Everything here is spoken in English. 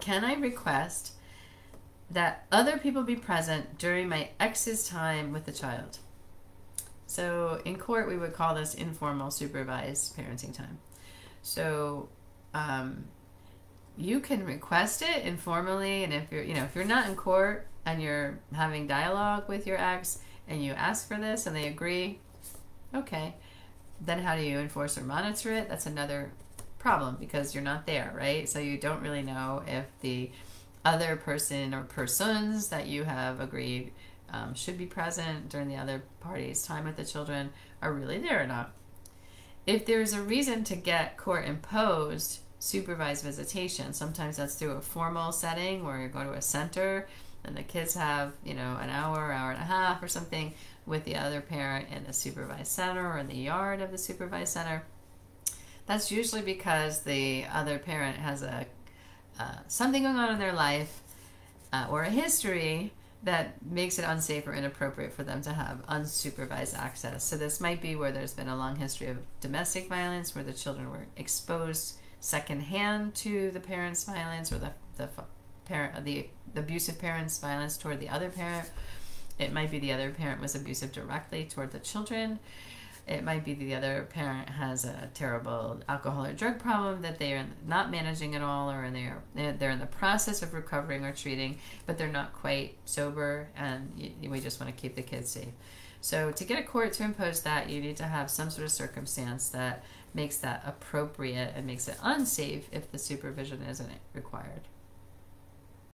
can I request that other people be present during my ex's time with the child? So in court, we would call this informal supervised parenting time. So you can request it informally, and if you're not in court and you're having dialogue with your ex and you ask for this and they agree, okay, then how do you enforce or monitor it? That's another problem because you're not there, right? So you don't really know if the other person or persons that you have agreed should be present during the other party's time with the children are really there or not. If there's a reason to get court-imposed supervised visitation, sometimes that's through a formal setting where you go to a center and the kids have, an hour and a half or something with the other parent in a supervised center or in the yard of the supervised center. That's usually because the other parent has something going on in their life or a history that makes it unsafe or inappropriate for them to have unsupervised access. So this might be where there's been a long history of domestic violence, where the children were exposed secondhand to the parent's violence or the abusive parent's violence toward the other parent. It might be the other parent was abusive directly toward the children. It might be the other parent has a terrible alcohol or drug problem that they are not managing at all, or they're in the process of recovering or treating, but they're not quite sober, and we just want to keep the kids safe. So to get a court to impose that, you need to have some sort of circumstance that makes that appropriate and makes it unsafe if the supervision isn't required.